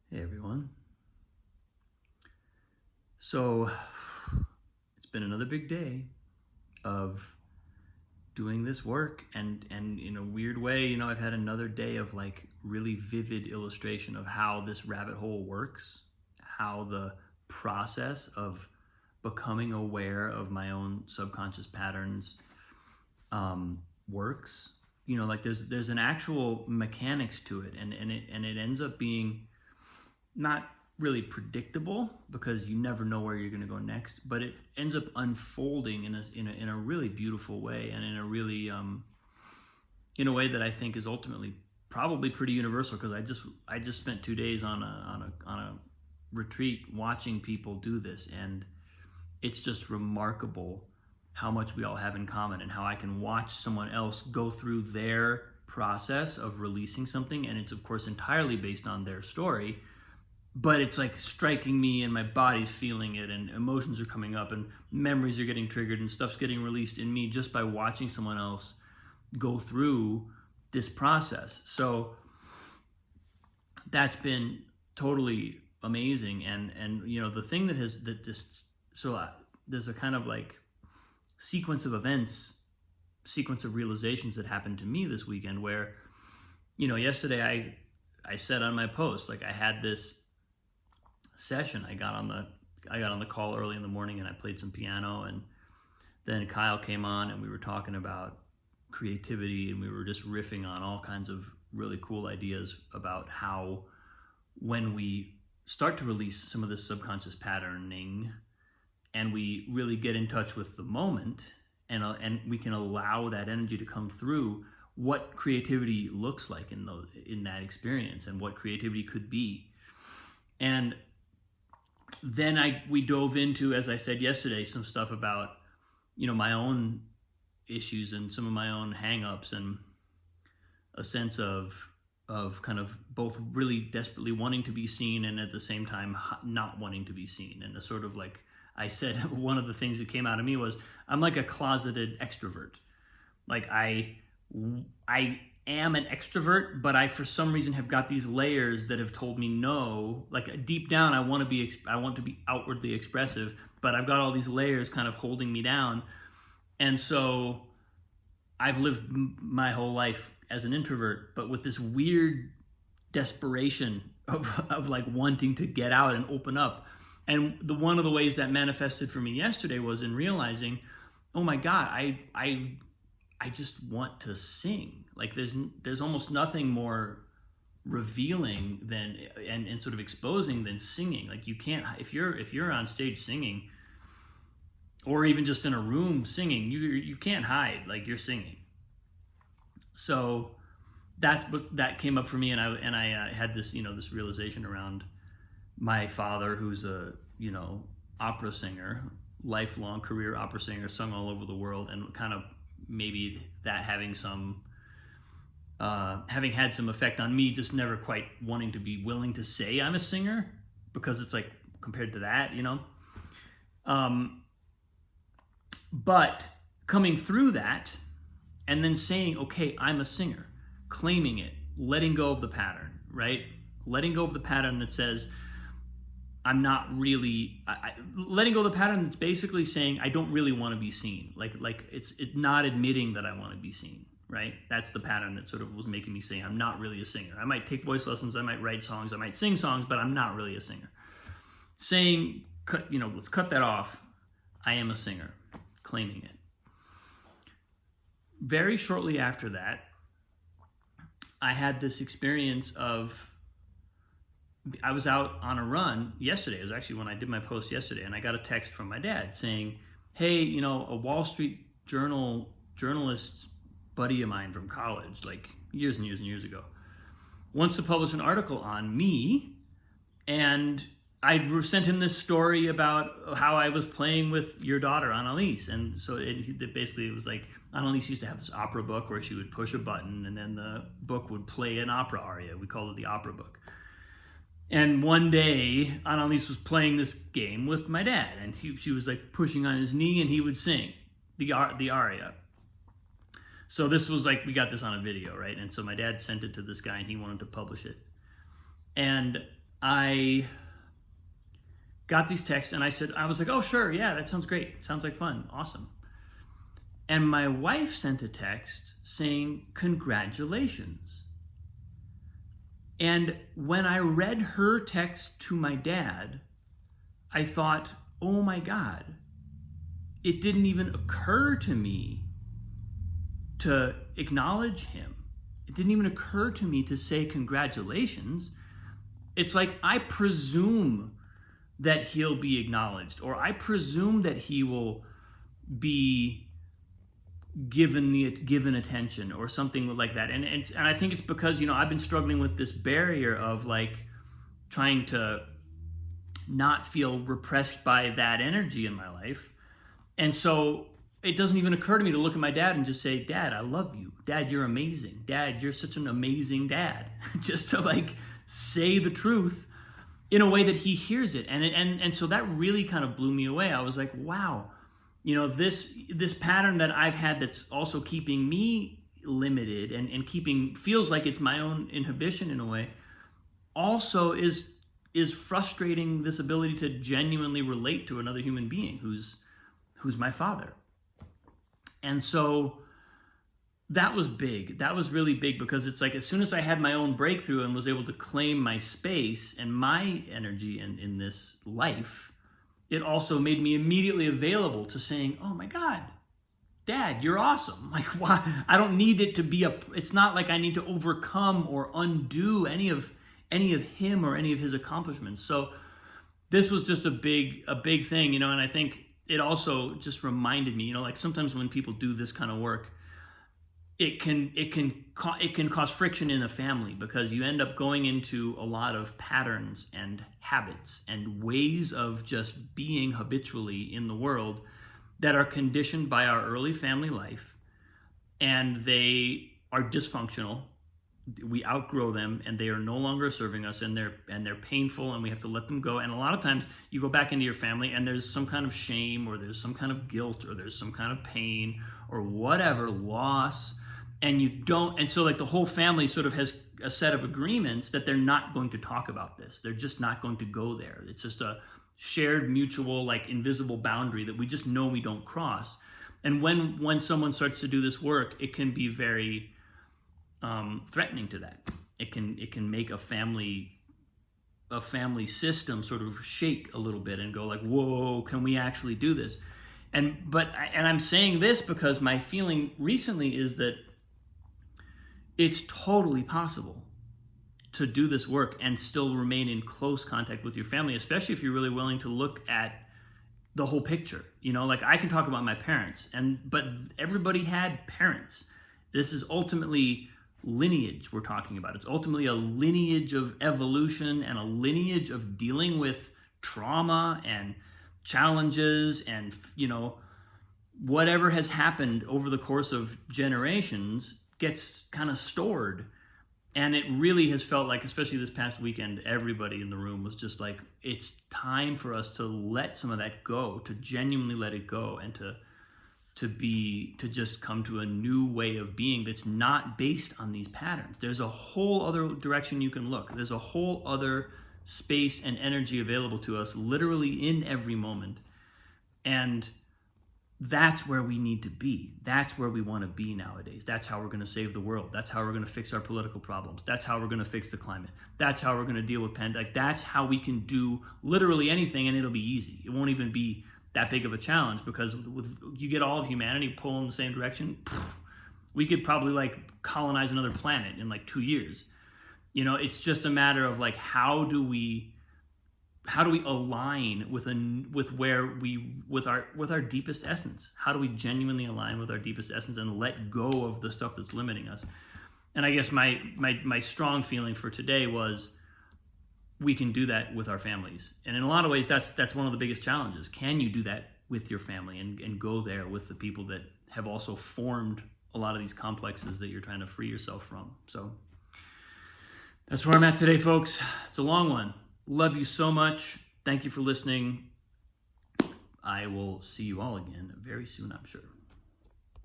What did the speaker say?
Hey everyone. So it's been another big day of doing this work and in a weird way, I've had another day of like really vivid illustration of how this rabbit hole works, how the process of becoming aware of my own subconscious patterns works. Like there's an actual mechanics to it, and it ends up being not really predictable because you never know where you're going to go next, but it ends up unfolding in a really beautiful way, and in a way that I think is ultimately probably pretty universal, because I just spent 2 days on a retreat watching people do this, and it's just remarkable how much we all have in common, and how I can watch someone else go through their process of releasing something, and it's of course entirely based on their story, but it's like striking me and my body's feeling it, and emotions are coming up and memories are getting triggered and stuff's getting released in me just by watching someone else go through this process. So that's been totally amazing. And the thing that this, there's a kind of like sequence of events, sequence of realizations that happened to me this weekend where, yesterday I said on my post, like, I had this session. I got on the call early in the morning and I played some piano, and then Kyle came on and we were talking about creativity, and we were just riffing on all kinds of really cool ideas about how when we start to release some of this subconscious patterning and we really get in touch with the moment, and we can allow that energy to come through, what creativity looks like in that experience, and what creativity could be. And then we dove into, as I said yesterday, some stuff about my own issues and some of my own hang-ups, and a sense of kind of both really desperately wanting to be seen and at the same time not wanting to be seen. And a sort of, like I said, one of the things that came out of me was, I'm like a closeted extrovert. Like I am an extrovert, but I for some reason have got these layers that have told me no. Like deep down, I want to be outwardly expressive, but I've got all these layers kind of holding me down. And so I've lived my whole life as an introvert, but with this weird desperation of like wanting to get out and open up. And one of the ways that manifested for me yesterday was in realizing, oh my God, I just want to sing. Like there's almost nothing more revealing than and sort of exposing than singing. Like you can't, if you're on stage singing, or even just in a room singing, you can't hide. Like you're singing. So that came up for me, and I had this this realization around my father, who's a opera singer, lifelong career opera singer, sung all over the world, and kind of maybe that having had some effect on me, just never quite wanting to be willing to say I'm a singer, because it's like, compared to that, but coming through that and then saying, okay, I'm a singer, claiming it, letting go of the pattern, right? Letting go of the pattern that says I'm not really, letting go of the pattern that's basically saying I don't really want to be seen. Like it's not admitting that I want to be seen, right? That's the pattern that sort of was making me say I'm not really a singer. I might take voice lessons, I might write songs, I might sing songs, but I'm not really a singer. Saying, let's cut that off. I am a singer, claiming it. Very shortly after that, I had this experience of, I was out on a run yesterday. It was actually when I did my post yesterday, and I got a text from my dad saying, hey, a Wall Street Journal journalist buddy of mine from college, like years and years and years ago, wants to publish an article on me. And I sent him this story about how I was playing with your daughter, Annalise. And so it was like, Annalise used to have this opera book where she would push a button and then the book would play an opera aria. We called it the opera book. And one day, Annalise was playing this game with my dad, and she was like pushing on his knee, and he would sing the aria. So this was like, we got this on a video, right? And so my dad sent it to this guy, and he wanted to publish it. And I got these texts and I was like, oh, sure, yeah, that sounds great. Sounds like fun. Awesome. And my wife sent a text saying, congratulations. And when I read her text to my dad, I thought, oh my God, it didn't even occur to me to acknowledge him. It didn't even occur to me to say congratulations. It's like I presume that he'll be acknowledged, or I presume that he will be given attention or something like that. And I think it's because, I've been struggling with this barrier of like trying to not feel repressed by that energy in my life. And so it doesn't even occur to me to look at my dad and just say, Dad, I love you. Dad, you're amazing. Dad, you're such an amazing dad. Just to like say the truth in a way that he hears it. And so that really kind of blew me away. I was like, wow, this pattern that I've had that's also keeping me limited and feels like it's my own inhibition in a way, also is frustrating this ability to genuinely relate to another human being who's my father. And so that was big. That was really big, because it's like as soon as I had my own breakthrough and was able to claim my space and my energy in this life, it also made me immediately available to saying, oh my God, Dad, you're awesome. Like, why? I don't need it to be it's not like I need to overcome or undo any of him or any of his accomplishments. So this was just a big thing, and I think it also just reminded me, like sometimes when people do this kind of work, it can cause friction in a family, because you end up going into a lot of patterns and habits and ways of just being habitually in the world that are conditioned by our early family life, and they are dysfunctional. We outgrow them, and they are no longer serving us, and they're painful, and we have to let them go. And a lot of times you go back into your family and there's some kind of shame, or there's some kind of guilt, or there's some kind of pain, or whatever, loss, and so like the whole family sort of has a set of agreements that they're not going to talk about this. They're just not going to go there. It's just a shared mutual, like invisible boundary that we just know we don't cross. And when someone starts to do this work, it can be very threatening to that. It can make a family system sort of shake a little bit and go like, whoa, can we actually do this? And I'm saying this because my feeling recently is that it's totally possible to do this work and still remain in close contact with your family, especially if you're really willing to look at the whole picture. Like I can talk about my parents, but everybody had parents. This is ultimately lineage we're talking about. It's ultimately a lineage of evolution and a lineage of dealing with trauma and challenges and whatever has happened over the course of generations gets kind of stored. And it really has felt like, especially this past weekend, everybody in the room was just like, it's time for us to let some of that go, to genuinely let it go, and to just come to a new way of being that's not based on these patterns. There's a whole other direction you can look. There's a whole other space and energy available to us literally in every moment. And that's where we need to be. That's where we want to be nowadays. That's how we're going to save the world. That's how we're going to fix our political problems. That's how we're going to fix the climate. That's how we're going to deal with pandemic. That's how we can do literally anything, and it'll be easy. It won't even be that big of a challenge, because you get all of humanity pulling in the same direction, we could probably like colonize another planet in like 2 years. It's just a matter of like, how do we align with our deepest essence? How do we genuinely align with our deepest essence and let go of the stuff that's limiting us? And I guess my strong feeling for today was, we can do that with our families. And in a lot of ways, that's one of the biggest challenges. Can you do that with your family and go there with the people that have also formed a lot of these complexes that you're trying to free yourself from? So that's where I'm at today, folks. It's a long one. Love you so much. Thank you for listening. I will see you all again very soon, I'm sure.